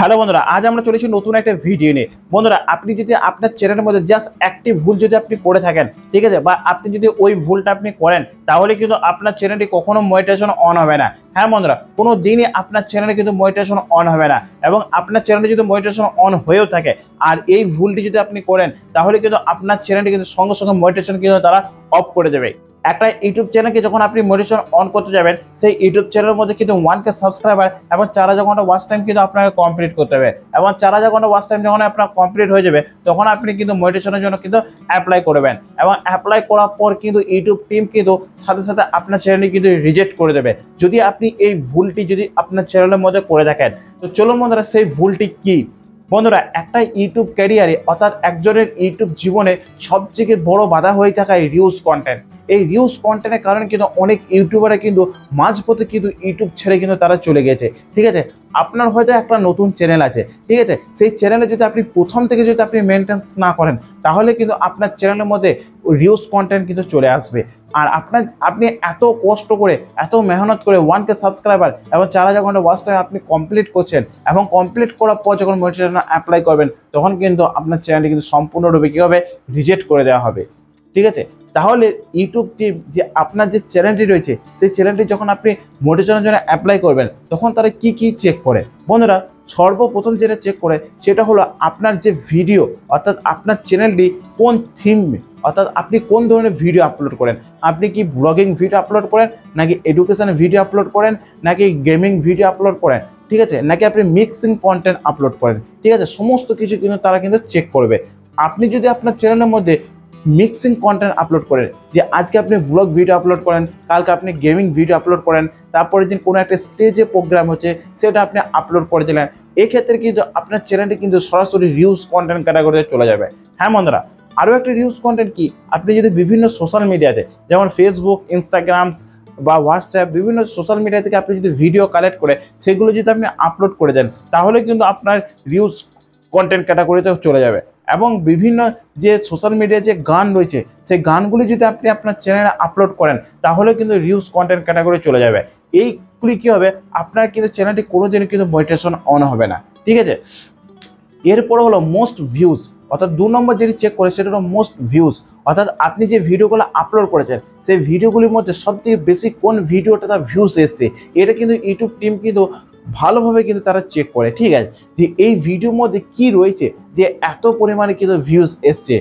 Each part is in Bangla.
হ্যালো বন্ধুরা, আজ আমরা চলেছি নতুন একটা ভিডিও নিয়ে। বন্ধুরা, আপনি যদি আপনার চ্যানেলের মধ্যে জাস্ট একটি ভুল যদি আপনি করে থাকেন, ঠিক আছে, বা আপনি যদি ওই ভুলটা আপনি করেন, তাহলে কিন্তু আপনার চ্যানেলটি কখনো মনিটাইজেশন অন হবে না। হ্যাঁ বন্ধুরা, কোনো দিনই আপনার চ্যানেলে কিন্তু মনিটাইজেশন অন হবে না। এবং আপনার চ্যানেলে যদি মনিটাইজেশন অন হয়েও থাকে আর এই ভুলটি যদি আপনি করেন, তাহলে কিন্তু আপনার চ্যানেলটি কিন্তু সঙ্গে সঙ্গে মনিটাইজেশন কিন্তু তারা অফ করে দেবে। একটা ইউটিউব চ্যানেলকে যখন আপনি মনিটাইজেশন অন করতে যাবেন, সেই ইউটিউব চ্যানেলের মধ্যে কিন্তু 1K সাবস্ক্রাইবার এবং 4000 ঘন্টা ওয়াচ টাইম কিন্তু আপনাকে কমপ্লিট করতে হবে। এবং 4000 ঘন্টা ওয়াচ টাইম যখন আপনার কমপ্লিট হয়ে যাবে, তখন আপনি কিন্তু মনিটাইজেশনের জন্য কিন্তু অ্যাপ্লাই করবেন। এবং অ্যাপ্লাই করার পর কিন্তু ইউটিউব টিম কিন্তু সাথে সাথে আপনার চ্যানেলটি কিন্তু রিজেক্ট করে দেবে, যদি আপনি এই ভুলটি যদি আপনার চ্যানেলের মধ্যে করে থাকেন। তো চলুন বন্ধুরা, সেই ভুলটি কি। বন্ধুরা, একটা ইউটিউব ক্যারিয়ারে অর্থাৎ একজনের ইউটিউব জীবনে সবথেকে বড় বাধা হয়ে থাকা এই রিউজ কন্টেন্ট। এই রিউজ কন্টেন্টের কারণে কিন্তু অনেক ইউটিউবাররা কিন্তু মাঝপথে কিন্তু ইউটিউব ছেড়ে কিন্তু তারা চলে গেছে। ঠিক আছে, আপনার হয়তো একটা নতুন চ্যানেল আছে, ঠিক আছে, সেই চ্যানেলে যদি আপনি প্রথম থেকে যদি আপনি মেনটেন্স না করেন, তাহলে কিন্তু আপনার চ্যানেলের মধ্যে রিউজ কন্টেন্ট কিন্তু চলে আসবে। আর আপনি এত কষ্ট করে এত মেহনত করে 1K সাবস্ক্রাইবার এবং 4000 ঘন্টা ওয়াচ টাইম আপনি কমপ্লিট করছেন, এবং কমপ্লিট করার পর যখন মনিটাইজেশন অ্যাপ্লাই করবেন, তখন কিন্তু আপনার চ্যানেলটি কিন্তু সম্পূর্ণরূপে কী হবে, রিজেক্ট করে দেওয়া হবে। ঠিক আছে, তাহলে ইউটিউব টিম যে আপনার যে চ্যানেলটি রয়েছে, সেই চ্যানেলটি যখন আপনি মনিটাইজেশনের জন্য অ্যাপ্লাই করবেন, তখন তারা কি কি চেক করে। বন্ধুরা, সর্বপ্রথম যেটা চেক করে সেটা হলো আপনার যে ভিডিও, অর্থাৎ আপনার চ্যানেলটি কোন থিমে, অর্থাৎ আপনি কোন ধরনের ভিডিও আপলোড করেন। আপনি কি ব্লগিং ভিডিও আপলোড করেন, নাকি এডুকেশনের ভিডিও আপলোড করেন, নাকি গেমিং ভিডিও আপলোড করেন, ঠিক আছে, নাকি আপনি মিক্সিং কন্টেন্ট আপলোড করেন। ঠিক আছে, সমস্ত কিছু কিন্তু তারা কিন্তু চেক করবে। আপনি যদি আপনার চ্যানেলের মধ্যে মিক্সিং কন্টেন্ট আপলোড করেন, যে আজকে আপনি ব্লগ ভিডিও আপলোড করেন, কালকে আপনি গেমিং ভিডিও আপলোড করেন, তারপরের দিন কোনো একটা স্টেজে প্রোগ্রাম হচ্ছে সেটা আপনি আপলোড করে দিলেন, এক্ষেত্রে কিন্তু আপনার চ্যানেলটি কিন্তু সরাসরি রিউজ কন্টেন্ট ক্যাটাগরিতে চলে যাবে। হ্যাঁ বন্ধুরা, আরও একটা রিউজ কন্টেন্ট কি, আপনি যদি বিভিন্ন সোশ্যাল মিডিয়াতে যেমন ফেসবুক, ইনস্টাগ্রাম বা হোয়াটসঅ্যাপ, বিভিন্ন সোশ্যাল মিডিয়া থেকে আপনি যদি ভিডিও কালেক্ট করে সেগুলো যদি আপনি আপলোড করে দেন, তাহলে কিন্তু আপনার রিউজ কন্টেন্ট ক্যাটাগরিতে চলে যাবে। এবং বিভিন্ন যে সোশ্যাল মিডিয়ায় যে গান রয়েছে, সেই গানগুলি যদি আপনি আপনার চ্যানেলে আপলোড করেন, তাহলে কিন্তু রিউজ কন্টেন্ট ক্যাটাগরি চলে যাবে। এইগুলি কী হবে, আপনার কিন্তু চ্যানেলটি কোনোদিনও কিন্তু মনিটাইজেশন অন হবে না। ঠিক আছে, এরপরে হলো মোস্ট ভিউজ, অর্থাৎ 2 নম্বর যেটি চেক করে সেটা হলো মোস্ট ভিউজ, অর্থাৎ আপনি যে ভিডিওগুলো আপলোড করেছেন সেই ভিডিওগুলির মধ্যে সবথেকে বেশি কোন ভিডিওটা তার ভিউজ এসছে, এটা কিন্তু ইউটিউব টিম কিন্তু ভালোভাবে কিন্তু তারা চেক করে। ঠিক আছে, যে এই ভিডিওর মধ্যে কি রয়েছে যে এত পরিমাণে কিন্তু ভিউজ এসছে।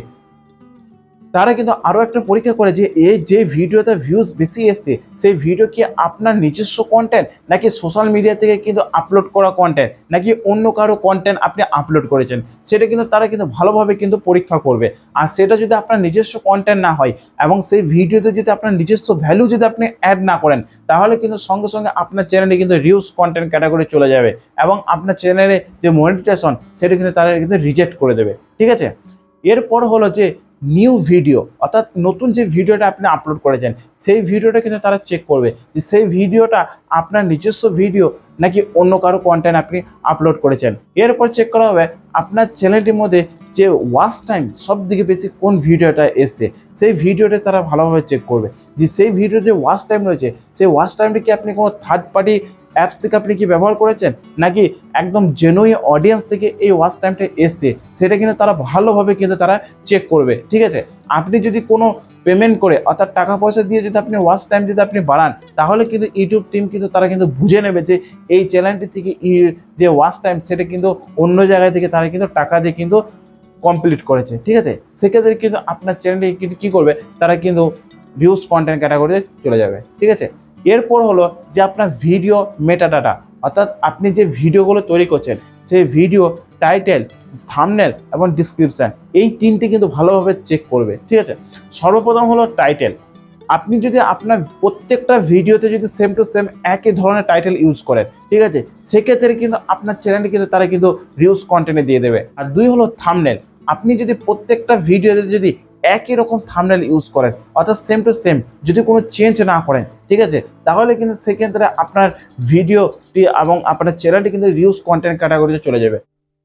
তারা কিন্তু আরও একটা পরীক্ষা করে যে এই যে ভিডিওতে ভিউজ বেশি এসছে, সেই ভিডিও কি আপনার নিজস্ব কন্টেন্ট, নাকি সোশ্যাল মিডিয়া থেকে কিন্তু আপলোড করা কন্টেন্ট, নাকি অন্য কারো কন্টেন্ট আপনি আপলোড করেছেন, সেটা কিন্তু তারা কিন্তু ভালোভাবে কিন্তু পরীক্ষা করবে। আর সেটা যদি আপনার নিজস্ব কন্টেন্ট না হয় এবং সেই ভিডিওতে যদি আপনার নিজস্ব ভ্যালু যদি আপনি অ্যাড না করেন, তাহলে কিন্তু সঙ্গে সঙ্গে আপনার চ্যানেলে কিন্তু রিউজ কন্টেন্ট ক্যাটাগরি চলে যাবে এবং আপনার চ্যানেলে যে মনিটাইজেশন সেটা কিন্তু তারা কিন্তু রিজেক্ট করে দেবে। ঠিক আছে, এরপর হলো যে নিউ ভিডিও, অর্থাৎ নতুন যে ভিডিওটা আপনি আপলোড করেছেন, সেই ভিডিওটা কিন্তু তারা চেক করবে যে সেই ভিডিওটা আপনার নিজস্ব ভিডিও নাকি অন্য কারো কন্টেন্ট আপনি আপলোড করেছেন। এরপর চেক করা হবে আপনার চ্যানেলটির মধ্যে যে ওয়াচ টাইম সব থেকে বেশি কোন ভিডিওটা এসছে, সেই ভিডিওটা তারা ভালোভাবে চেক করবে যে সেই ভিডিওর যে ওয়াচ টাইম রয়েছে, সেই ওয়াচ টাইমটি কি আপনি কোনো থার্ড পার্টি অ্যাপস থেকে আপনি কি ব্যবহার করেছেন, নাকি একদম জেনুইন অডিয়েন্স থেকে এই ওয়াচ টাইমটা এসছে, সেটা কিন্তু তারা ভালোভাবে কিন্তু তারা চেক করবে। ঠিক আছে, আপনি যদি কোনো পেমেন্ট করে অর্থাৎ টাকা পয়সা দিয়ে যদি আপনি ওয়াচ টাইম যদি আপনি বাড়ান, তাহলে কিন্তু ইউটিউব টিম কিন্তু তারা কিন্তু বুঝে নেবে যে এই চ্যানেলটি থেকে যে ওয়াচ টাইম সেটা কিন্তু অন্য জায়গায় থেকে তারা কিন্তু টাকা দিয়ে কিন্তু কমপ্লিট করেছে। ঠিক আছে, সেক্ষেত্রে কিন্তু আপনার চ্যানেলটি কিন্তু কী করবে, তারা কিন্তু ভিউজ কন্টেন্ট ক্যাটাগরিতে চলে যাবে। ঠিক আছে, এরপর হলো যে আপনার ভিডিও মেটাডাটা, অর্থাৎ আপনি যে ভিডিওগুলো তৈরি করছেন সেই ভিডিও টাইটেল, থাম্বনেল এবং ডিসক্রিপশান, এই তিনটি কিন্তু ভালোভাবে চেক করবে। ঠিক আছে, সর্বপ্রথম হলো টাইটেল। আপনি যদি আপনার প্রত্যেকটা ভিডিওতে যদি সেম টু সেম একই ধরনের টাইটেল ইউজ করেন, ঠিক আছে, সেক্ষেত্রে কিন্তু আপনার চ্যানেলে কিন্তু তারা কিন্তু রিউজ কন্টেন্টে দিয়ে দেবে। আর 2 হলো থাম্বনেল। আপনি যদি প্রত্যেকটা ভিডিওতে যদি একই রকম থাম্বনেল ইউজ করেন, অর্থাৎ সেম টু সেম, যদি কোনো চেঞ্জ না করেন, ঠিক আছে, তাহলে কিন্তু সেক্ষেত্রে আপনার ভিডিওটি এবং আপনার চ্যানেলটি কিন্তু রিউজ কন্টেন্ট ক্যাটাগরিতে চলে যাবে।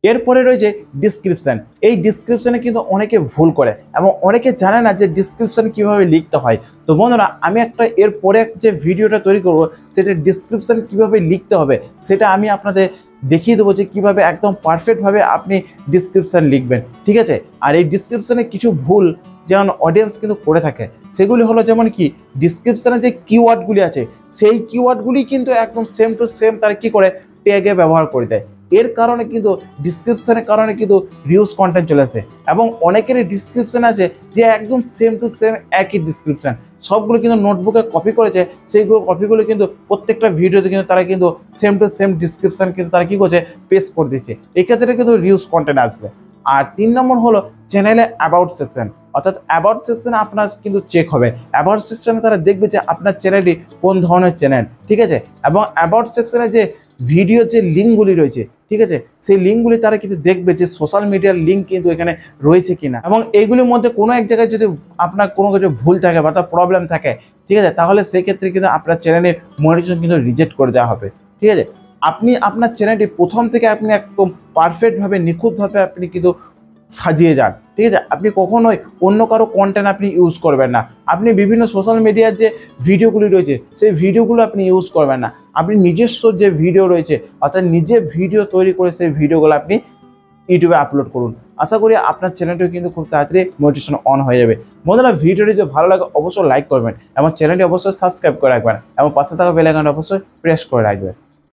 এরপরে রয়েছে ডিসক্রিপশান। এই ডিসক্রিপশানে কিন্তু অনেকে ভুল করে এবং অনেকে জানে না যে ডিসক্রিপশান কীভাবে লিখতে হয়। তো বন্ধুরা, আমি এরপরে যে ভিডিওটা তৈরি করব সেটা ডিসক্রিপশান কীভাবে লিখতে হবে সেটা আমি আপনাদের দেখিয়ে দেবো যে কীভাবে একদম পারফেক্টভাবে আপনি ডিসক্রিপশান লিখবেন, ঠিক আছে। আর এই ডিসক্রিপশানে কিছু ভুল যেমন অডিয়েন্স কিন্তু করে থাকে, সেগুলি হলো যেমন কি ডিসক্রিপশানে যে কিওয়ার্ডগুলি আছে সেই কিওয়ার্ডগুলি কিন্তু একদম সেম টু সেম তারা কী করে ট্যাগে ব্যবহার করে দেয়। এর কারণে কিন্তু ডিসক্রিপশানের কারণে কিন্তু রিউজ কন্টেন্ট চলে আসে এবং অনেকেরই ডিসক্রিপশান আছে যে একদম সেম টু সেম একই ডিসক্রিপশান, সবগুলো কিন্তু নোটবুকে কপি করেছে, সেইগুলো কপিগুলো কিন্তু প্রত্যেকটা ভিডিওতে কিন্তু তারা কিন্তু সেম টু সেম ডিসক্রিপশান কিন্তু তারা কী করছে পেস্ট করে দিচ্ছে, এক্ষেত্রে কিন্তু রিউজ কন্টেন্ট আসবে। আর 3 নম্বর হলো চ্যানেলে অ্যাবাউট সেকশন, অর্থাৎ অ্যাবাউট সেকশনে আপনার কিন্তু চেক হবে, অ্যাবাউট সেকশনে তারা দেখবে যে আপনার চ্যানেলটি কোন ধরনের চ্যানেল, ঠিক আছে। এবং অ্যাবাউট সেকশনে যে ভিডিও যে লিঙ্কগুলি রয়েছে, ঠিক আছে, সেই লিঙ্কগুলি তারা কিন্তু দেখবে যে সোশ্যাল মিডিয়ার লিঙ্ক কিন্তু এখানে রয়েছে কিনা, এবং এইগুলির মধ্যে কোনো এক জায়গায় যদি আপনার কোনো কিছু ভুল থাকে বা তার প্রবলেম থাকে, ঠিক আছে, তাহলে সেই ক্ষেত্রে কিন্তু আপনার চ্যানেলের মনিটাইজেশন কিন্তু রিজেক্ট করে দেওয়া হবে, ঠিক আছে। আপনি আপনার চ্যানেলটি প্রথম থেকে আপনি একদম পারফেক্টভাবে নিখুঁতভাবে আপনি কিন্তু সাজিয়ে যান, ঠিক আছে। আপনি কখনোই অন্য কারো কন্টেন্ট আপনি ইউজ করবেন না, আপনি বিভিন্ন সোশ্যাল মিডিয়ার যে ভিডিওগুলি রয়েছে সেই ভিডিওগুলো আপনি ইউজ করবেন না, আপনি নিজস্ব যে ভিডিও রয়েছে অর্থাৎ নিজে ভিডিও তৈরি করে সেই ভিডিওগুলো আপনি ইউটিউবে আপলোড করুন। আশা করি আপনার চ্যানেলটিও কিন্তু খুব তাড়াতাড়ি মোটিভেশন অন হয়ে যাবে। বন্ধুরা, ভিডিওটি যদি ভালো লাগে অবশ্যই লাইক করবেন এবং চ্যানেলটি অবশ্যই সাবস্ক্রাইব করে রাখবেন এবং পাশে থাকা বেল আইকনটা অবশ্যই প্রেস করে রাখবেন।